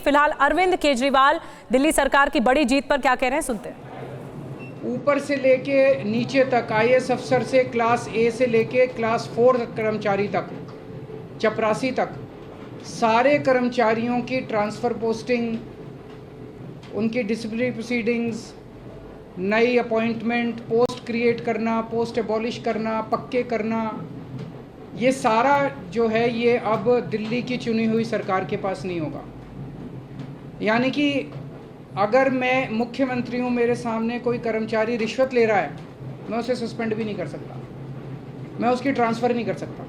फिलहाल अरविंद केजरीवाल दिल्ली सरकार की बड़ी जीत पर क्या कह रहे हैं, सुनते हैं। ऊपर से लेके नीचे तक, आईएएस अफसर से क्लास ए से लेके क्लास 4 कर्मचारी तक, चपरासी तक, सारे कर्मचारियों की ट्रांसफ़र पोस्टिंग, उनकी डिसिप्लिनरी प्रोसीडिंग्स, नई अपॉइंटमेंट, पोस्ट क्रिएट करना, पोस्ट एबॉलिश करना, पक्के करना, ये सारा जो है ये अब दिल्ली की चुनी हुई सरकार के पास नहीं होगा। यानी कि अगर मैं मुख्यमंत्री हूँ, मेरे सामने कोई कर्मचारी रिश्वत ले रहा है, मैं उसे सस्पेंड भी नहीं कर सकता, मैं उसकी ट्रांसफ़र नहीं कर सकता।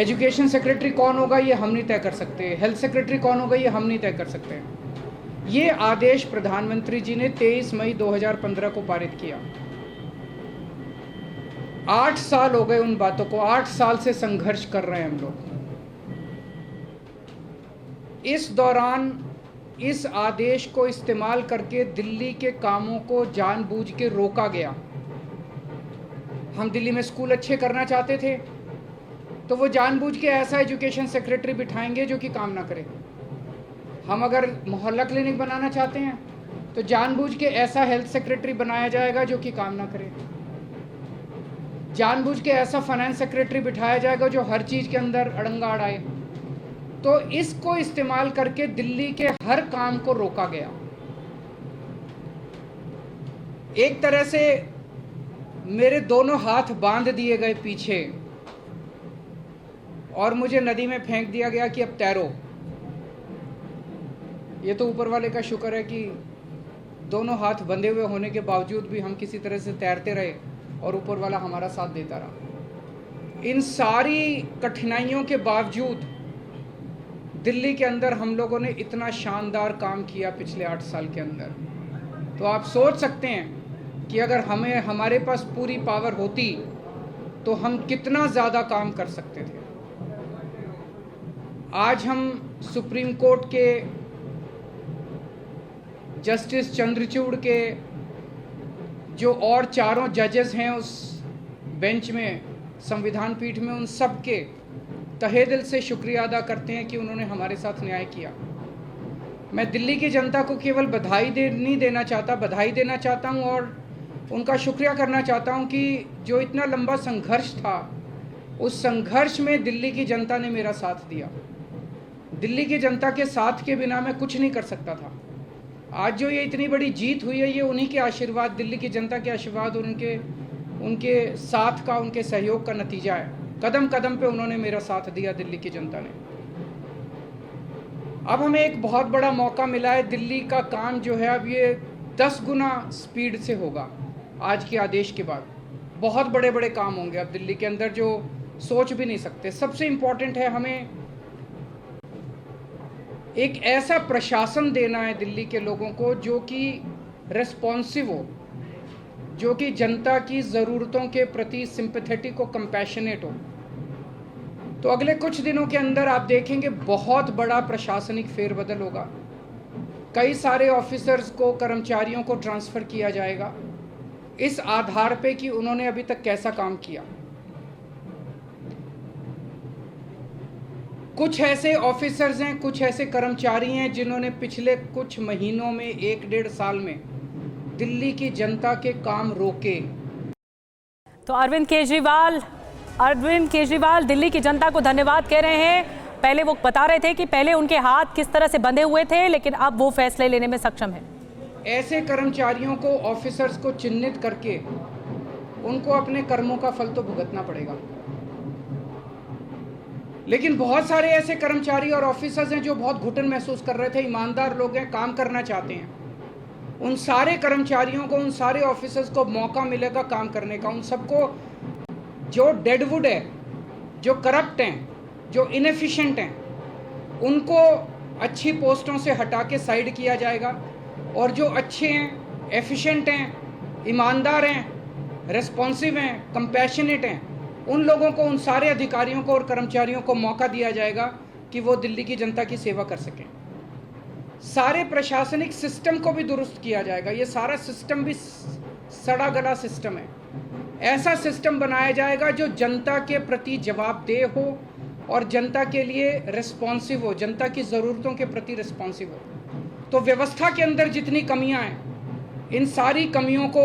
एजुकेशन सेक्रेटरी कौन होगा ये हम नहीं तय कर सकते, हेल्थ सेक्रेटरी कौन होगा ये हम नहीं तय कर सकते। ये आदेश प्रधानमंत्री जी ने 23 मई 2015 को पारित किया। 8 साल हो गए उन बातों को, 8 साल से संघर्ष कर रहे हैं हम लोग। इस दौरान इस आदेश को इस्तेमाल करके दिल्ली के कामों को जानबूझ के रोका गया। हम दिल्ली में स्कूल अच्छे करना चाहते थे तो वो जानबूझ के ऐसा एजुकेशन सेक्रेटरी बिठाएंगे जो कि काम ना करे। हम अगर मोहल्ला क्लिनिक बनाना चाहते हैं तो जानबूझ के ऐसा हेल्थ सेक्रेटरी बनाया जाएगा जो कि काम ना करे। जानबूझ के ऐसा फाइनेंस सेक्रेटरी बिठाया जाएगा जो हर चीज़ के अंदर अड़ंगा अड़ाए। तो इसको इस्तेमाल करके दिल्ली के हर काम को रोका गया। एक तरह से मेरे दोनों हाथ बांध दिए गए पीछे और मुझे नदी में फेंक दिया गया कि अब तैरो। ये तो ऊपर वाले का शुक्र है कि दोनों हाथ बंधे हुए होने के बावजूद भी हम किसी तरह से तैरते रहे और ऊपर वाला हमारा साथ देता रहा। इन सारी कठिनाइयों के बावजूद दिल्ली के अंदर हम लोगों ने इतना शानदार काम किया पिछले 8 साल के अंदर। तो आप सोच सकते हैं कि अगर हमारे पास पूरी पावर होती तो हम कितना ज़्यादा काम कर सकते थे। आज हम सुप्रीम कोर्ट के जस्टिस चंद्रचूड़ के जो और चारों जजेस हैं उस बेंच में, संविधान पीठ में, उन सब के तहे दिल से शुक्रिया अदा करते हैं कि उन्होंने हमारे साथ न्याय किया। मैं दिल्ली की जनता को केवल नहीं देना चाहता, बधाई देना चाहता हूं और उनका शुक्रिया करना चाहता हूं कि जो इतना लंबा संघर्ष था, उस संघर्ष में दिल्ली की जनता ने मेरा साथ दिया। दिल्ली की जनता के साथ के बिना मैं कुछ नहीं कर सकता था। आज जो ये इतनी बड़ी जीत हुई है, ये उन्हीं के आशीर्वाद, दिल्ली की जनता के आशीर्वाद और उनके साथ का, उनके सहयोग का नतीजा है। कदम कदम पे उन्होंने मेरा साथ दिया दिल्ली की जनता ने। अब हमें एक बहुत बड़ा मौका मिला है। दिल्ली का काम जो है अब ये 10 गुना स्पीड से होगा। आज के आदेश के बाद बहुत बड़े बड़े काम होंगे अब दिल्ली के अंदर जो सोच भी नहीं सकते। सबसे इम्पोर्टेंट है हमें एक ऐसा प्रशासन देना है दिल्ली के लोगों को जो कि रेस्पॉन्सिव हो, जो कि जनता की ज़रूरतों के प्रति सिंपैथेटिक हो, कंपैशनेट हो। तो अगले कुछ दिनों के अंदर आप देखेंगे बहुत बड़ा प्रशासनिक फेरबदल होगा। कई सारे ऑफिसर्स को, कर्मचारियों को ट्रांसफ़र किया जाएगा इस आधार पे कि उन्होंने अभी तक कैसा काम किया। कुछ ऐसे ऑफिसर्स हैं, कुछ ऐसे कर्मचारी हैं जिन्होंने पिछले कुछ महीनों में, 1-1.5 साल में दिल्ली की जनता के काम रोके। तो अरविंद केजरीवाल दिल्ली की जनता को धन्यवाद कह रहे हैं। पहले वो बता रहे थे कि पहले उनके हाथ किस तरह से बंधे हुए थे, लेकिन अब वो फैसले लेने में सक्षम है। ऐसे कर्मचारियों को, ऑफिसर्स को चिन्हित करके उनको अपने कर्मों का फल तो भुगतना पड़ेगा। लेकिन बहुत सारे ऐसे कर्मचारी और ऑफिसर्स हैं जो बहुत घुटन महसूस कर रहे थे, ईमानदार लोग हैं, काम करना चाहते हैं। उन सारे कर्मचारियों को, उन सारे ऑफिसर्स को मौका मिलेगा काम करने का। उन सबको जो डेडवुड है, जो करप्ट हैं, जो इनएफिशिएंट हैं, उनको अच्छी पोस्टों से हटा के साइड किया जाएगा और जो अच्छे हैं, एफिशिएंट हैं, ईमानदार हैं, रेस्पॉन्सिव हैं, कंपैशनेट हैं, उन लोगों को, उन सारे अधिकारियों को और कर्मचारियों को मौका दिया जाएगा कि वो दिल्ली की जनता की सेवा कर सकें। सारे प्रशासनिक सिस्टम को भी दुरुस्त किया जाएगा। ये सारा सिस्टम भी सड़ा गला सिस्टम है। ऐसा सिस्टम बनाया जाएगा जो जनता के प्रति जवाबदेह हो, और जनता के लिए रिस्पॉन्सिव हो, जनता की ज़रूरतों के प्रति रिस्पॉन्सिव हो। तो व्यवस्था के अंदर जितनी कमियां हैं, इन सारी कमियों को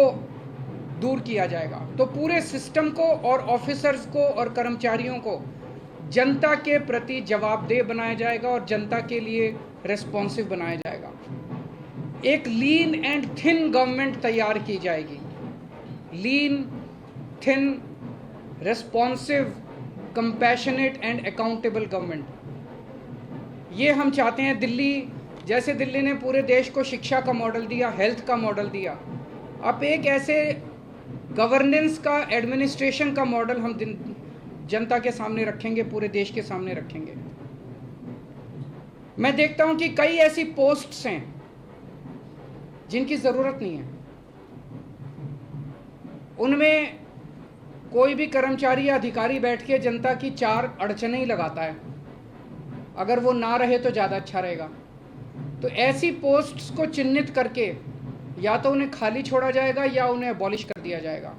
दूर किया जाएगा। तो पूरे सिस्टम को और ऑफिसर्स को और कर्मचारियों को जनता के प्रति जवाबदेह बनाया जाएगा और जनता के लिए रिस्पॉन्सिव बनाया जाएगा। एक लीन एंड थिन गवर्नमेंट तैयार की जाएगी। Lean, thin, responsive, compassionate and accountable government. ये हम चाहते हैं। जैसे दिल्ली ने पूरे देश को शिक्षा का मॉडल दिया, हेल्थ का मॉडल दिया, अब एक ऐसे गवर्नेंस का, एडमिनिस्ट्रेशन का मॉडल हम जनता के सामने रखेंगे, पूरे देश के सामने रखेंगे। मैं देखता हूं कि कई ऐसी पोस्ट्स हैं जिनकी ज़रूरत नहीं है। उनमें कोई भी कर्मचारी या अधिकारी बैठ के जनता की 4 अड़चनें ही लगाता है। अगर वो ना रहे तो ज़्यादा अच्छा रहेगा। तो ऐसी पोस्ट्स को चिन्हित करके या तो उन्हें खाली छोड़ा जाएगा या उन्हें अबॉलिश कर दिया जाएगा।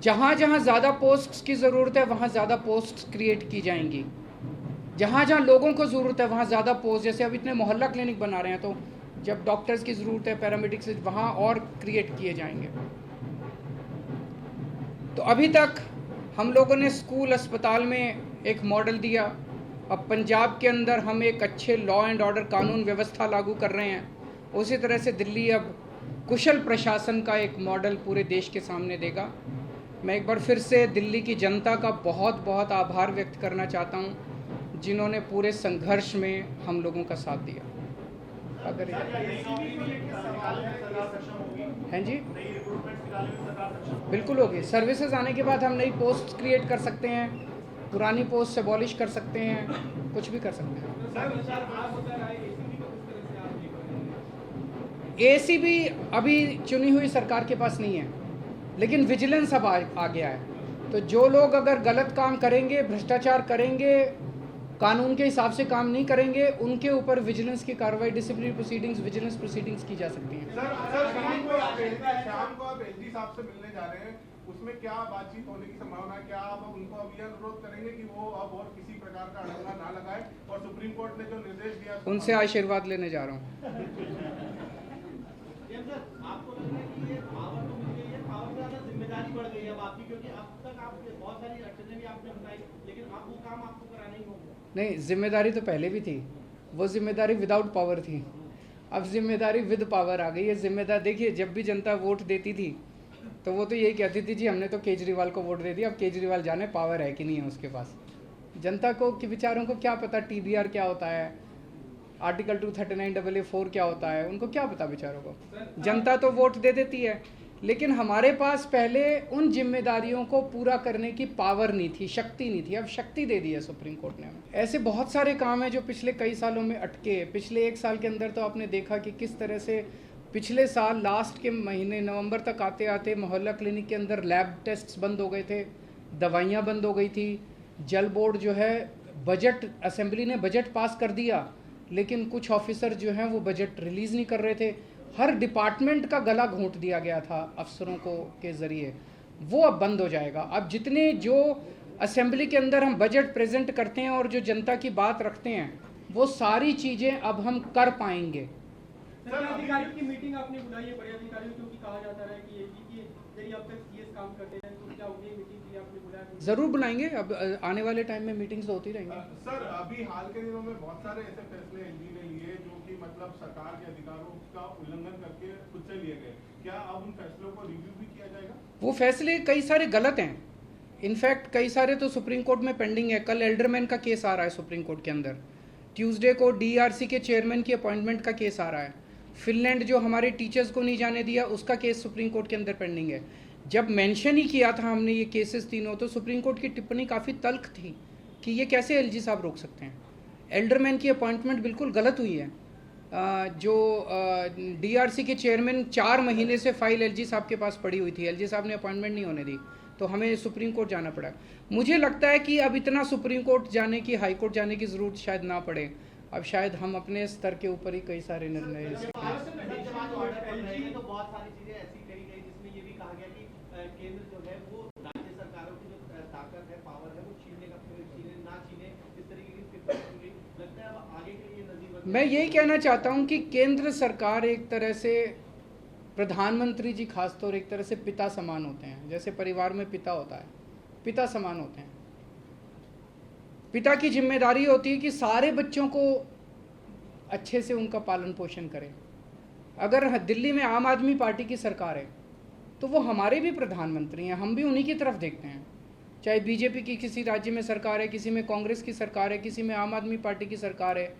जहाँ जहाँ ज़्यादा पोस्ट्स की ज़रूरत है वहाँ ज़्यादा पोस्ट्स क्रिएट की जाएंगी। जहाँ जहाँ लोगों को ज़रूरत है वहाँ ज़्यादा पोस्ट, जैसे अब इतने मोहल्ला क्लिनिक बना रहे हैं, तो जब डॉक्टर्स की ज़रूरत है, पैरामेडिक्स, वहाँ और क्रिएट किए जाएंगे। तो अभी तक हम लोगों ने स्कूल, अस्पताल में एक मॉडल दिया। अब पंजाब के अंदर हम एक अच्छे लॉ एंड ऑर्डर, कानून व्यवस्था लागू कर रहे हैं। उसी तरह से दिल्ली अब कुशल प्रशासन का एक मॉडल पूरे देश के सामने देगा। मैं एक बार फिर से दिल्ली की जनता का बहुत बहुत आभार व्यक्त करना चाहता हूं, जिन्होंने पूरे संघर्ष में हम लोगों का साथ दिया। अगर हैं जी, बिल्कुल होगी। सर्विसेज आने के बाद हम नई पोस्ट क्रिएट कर सकते हैं, पुरानी पोस्ट से अबॉलिश कर सकते हैं, कुछ भी कर सकते हैं। एसीबी अभी चुनी हुई सरकार के पास नहीं है, लेकिन विजिलेंस अब आ गया है। तो जो लोग अगर गलत काम करेंगे, भ्रष्टाचार करेंगे, कानून के हिसाब से काम नहीं करेंगे, उनके ऊपर विजिलेंस की कार्रवाई, डिसिप्लिनरी प्रोसीडिंग्स, विजिलेंस प्रोसीडिंग्स की जा सकती हैं। सर, शाम को आप एलजी साहब से मिलने जा रहे हैं, उसमें क्या बातचीत होने की संभावना है? क्या आप उनको अब यह अनुरोध करेंगे कि वो अब और किसी प्रकार का अड़ंगा ना लगाए, और सुप्रीम कोर्ट ने जो निर्देश दिया उनसे आशीर्वाद लेने जा रहा हूँ। आपको लग रहा है कि ये पावर तो मिल गई है, पावर से ज्यादा जिम्मेदारी बढ़ गई है अब आपकी, क्योंकि अब तक आप बहुत सारी अड़चनें भी आपने बताई, लेकिन अब वो काम आपको कराना ही होगा। नहीं, जिम्मेदारी तो पहले भी थी। वो जिम्मेदारी विदाउट पावर थी, अब जिम्मेदारी विद पावर आ गई है। जिम्मेदार देखिए, जब भी जनता वोट देती थी तो वो तो यही कहती थी, जी हमने तो केजरीवाल को वोट दे दिया, अब केजरीवाल जाने पावर है कि नहीं है उसके पास। जनता को कि बेचारों को क्या पता टीबीआर क्या होता है, आर्टिकल 239AA4 क्या होता है, उनको क्या पता बेचारों को। जनता तो वोट दे देती है, लेकिन हमारे पास पहले उन जिम्मेदारियों को पूरा करने की पावर नहीं थी, शक्ति नहीं थी। अब शक्ति दे दी है सुप्रीम कोर्ट ने हमें। ऐसे बहुत सारे काम हैं जो पिछले कई सालों में अटके। पिछले 1 साल के अंदर तो आपने देखा कि किस तरह से पिछले साल लास्ट के महीने नवंबर तक आते आते मोहल्ला क्लिनिक के अंदर लैब टेस्ट्स बंद हो गए थे, दवाइयाँ बंद हो गई थी। जल बोर्ड जो है, बजट, असेंबली ने बजट पास कर दिया, लेकिन कुछ ऑफिसर जो हैं वो बजट रिलीज़ नहीं कर रहे थे। हर डिपार्टमेंट का गला घोंट दिया गया था अफसरों को के ज़रिए, वो अब बंद हो जाएगा। अब जितने जो असेंबली के अंदर हम बजट प्रेजेंट करते हैं और जो जनता की बात रखते हैं, वो सारी चीज़ें अब हम कर पाएंगे। अधिकारियों की मीटिंग आपने बुलाई है, बड़े अधिकारियों, क्योंकि कहा जाता है कि यदि अब तक सीएस काम करते हैं तो क्या उन्हें मीटिंग की आपने बुलाया? ज़रूर बुलाएंगे। अब आने वाले टाइम में मीटिंग्स तो होती रहेंगी। सर, अभी हाल के दिनों में बहुत सारे ऐसे फैसले एलजी ने लिए जो कि मतलब सरकार के अधिकारों का उल्लंघन करके खुद से लिए गए। क्या अब उन फैसलों को रिव्यू भी किया जाएगा? वो फैसले कई सारे गलत हैं। इनफैक्ट कई सारे तो सुप्रीम कोर्ट में पेंडिंग है। कल एल्डरमैन का केस आ रहा है सुप्रीम कोर्ट के अंदर। ट्यूसडे को डीआरसी के चेयरमैन की अपॉइंटमेंट का केस आ रहा है। फिनलैंड जो हमारे टीचर्स को नहीं जाने दिया, उसका केस सुप्रीम कोर्ट के अंदर पेंडिंग है। जब मेंशन ही किया था हमने ये केसेस तीनों, तो सुप्रीम कोर्ट की टिप्पणी काफ़ी तल्ख थी कि ये कैसे एलजी साहब रोक सकते हैं। एल्डरमैन की अपॉइंटमेंट बिल्कुल गलत हुई है। जो डीआरसी के चेयरमैन 4 महीने से फाइल एलजी साहब के पास पड़ी हुई थी, एलजी साहब ने अपॉइंटमेंट नहीं होने दी, तो हमें सुप्रीम कोर्ट जाना पड़ा। मुझे लगता है कि अब इतना सुप्रीम कोर्ट जाने की, हाई कोर्ट जाने की ज़रूरत शायद ना पड़े। अब शायद हम अपने स्तर के ऊपर ही कई सारे निर्णय तो बहुत सारी चीजें ऐसी कही गई जिसमें ये भी कहा गया कि केंद्र जो है वो राज्य सरकारों की जो ताकत है, पावर है, वो छीनने मैं यही कहना चाहता हूं कि केंद्र सरकार एक तरह से, प्रधानमंत्री जी खासतौर एक तरह से पिता समान होते हैं। जैसे परिवार में पिता होता है, पिता समान होते हैं। पिता की जिम्मेदारी होती है कि सारे बच्चों को अच्छे से उनका पालन पोषण करें। अगर दिल्ली में आम आदमी पार्टी की सरकार है तो वो हमारे भी प्रधानमंत्री हैं, हम भी उन्हीं की तरफ देखते हैं। चाहे बीजेपी की किसी राज्य में सरकार है, किसी में कांग्रेस की सरकार है, किसी में आम आदमी पार्टी की सरकार है,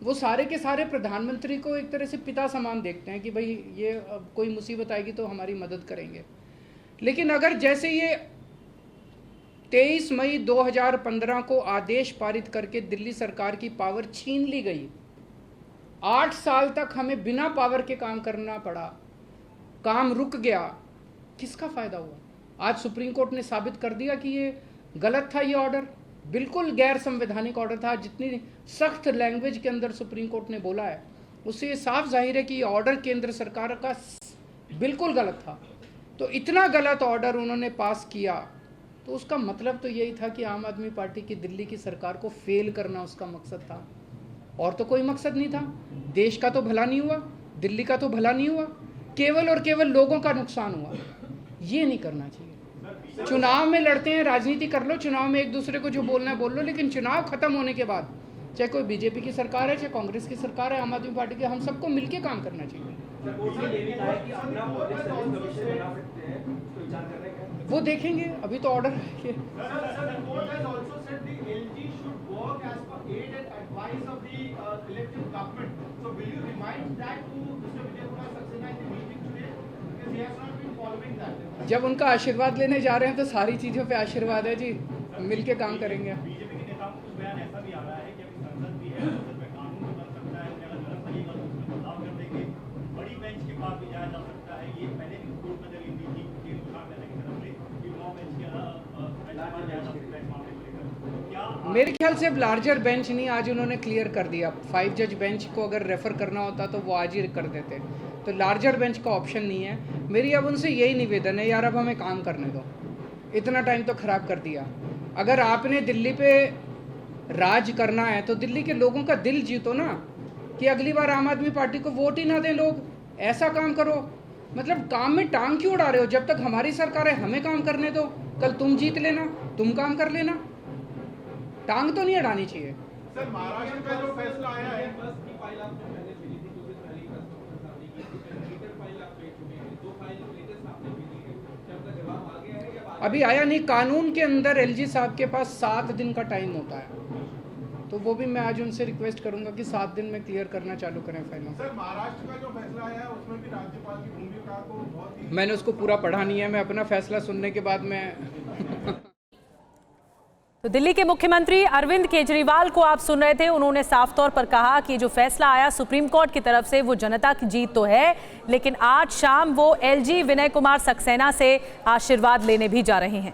वो सारे के सारे प्रधानमंत्री को एक तरह से पिता समान देखते हैं कि भाई ये अब कोई मुसीबत आएगी तो हमारी मदद करेंगे। लेकिन अगर जैसे ये 23 मई 2015 को आदेश पारित करके दिल्ली सरकार की पावर छीन ली गई, 8 साल तक हमें बिना पावर के काम करना पड़ा, काम रुक गया, किसका फायदा हुआ? आज सुप्रीम कोर्ट ने साबित कर दिया कि ये गलत था, ये ऑर्डर बिल्कुल गैर संवैधानिक ऑर्डर था। जितनी सख्त लैंग्वेज के अंदर सुप्रीम कोर्ट ने बोला है उससे ये साफ जाहिर है कि ये ऑर्डर केंद्र सरकार का बिल्कुल गलत था। तो इतना गलत ऑर्डर उन्होंने पास किया तो उसका मतलब तो यही था कि आम आदमी पार्टी की दिल्ली की सरकार को फेल करना उसका मकसद था, और तो कोई मकसद नहीं था। देश का तो भला नहीं हुआ, दिल्ली का तो भला नहीं हुआ, केवल और केवल लोगों का नुकसान हुआ। ये नहीं करना चाहिए। चुनाव में लड़ते हैं, राजनीति कर लो, चुनाव में एक दूसरे को जो बोलना है बोल लो, लेकिन चुनाव खत्म होने के बाद चाहे कोई बीजेपी की सरकार है, चाहे कांग्रेस की सरकार है, आम आदमी पार्टी की, हम सबको मिलकर काम करना चाहिए। वो देखेंगे, अभी तो ऑर्डर है। जब उनका आशीर्वाद लेने जा रहे हैं तो सारी चीज़ों पे आशीर्वाद है जी, मिलके काम करेंगे। बीजेपी के नेताओं को बयान ऐसा भी आ रहा है कि अभी संसद भी है, संसद में कानून भी बन सकता है, अगर गलत लगेगा तो उसमें बदलाव कर देंगे, बड़ी बेंच के पास भी जाया जा सकता है। ये पहले भी कोर्ट में दलील दी थी कि नुकसान करने की तरफ से कि 9 बेंच के जाया जा सकता है इस मामले को लेकर। क्या मेरे ख्याल से अब लार्जर बेंच नहीं, आज उन्होंने क्लियर कर दिया। 5 जज बेंच को अगर रेफर करना होता तो वो आज ही कर देते, तो लार्जर बेंच का ऑप्शन नहीं है। मेरी अब उनसे यही निवेदन है, यार अब हमें काम करने दो, इतना टाइम तो खराब कर दिया। अगर आपने दिल्ली पे राज करना है तो दिल्ली के लोगों का दिल जीतो ना, कि अगली बार आम आदमी पार्टी को वोट ही ना दें लोग। ऐसा काम करो, मतलब काम में टांग क्यों उड़ा रहे हो? जब तक हमारी सरकार है हमें काम करने दो, कल तुम जीत लेना, तुम काम कर लेना, टांग तो नहीं अड़ानी चाहिए। सर, महाराष्ट्र का जो फैसला आया है, अभी आया नहीं। कानून के अंदर एलजी साहब के पास 7 दिन का टाइम होता है, तो वो भी मैं आज उनसे रिक्वेस्ट करूंगा कि 7 दिन में क्लियर करना चालू करें फाइलों। सर, महाराष्ट्र का जो फैसला आया है उसमें भी राज्यपाल की भूमिका को बहुत ही, मैंने उसको पूरा पढ़ा नहीं है, मैं अपना फैसला सुनने के बाद मैं तो दिल्ली के मुख्यमंत्री अरविंद केजरीवाल को आप सुन रहे थे। उन्होंने साफ तौर पर कहा कि जो फैसला आया सुप्रीम कोर्ट की तरफ से वो जनता की जीत तो है, लेकिन आज शाम वो एलजी विनय कुमार सक्सेना से आशीर्वाद लेने भी जा रहे हैं।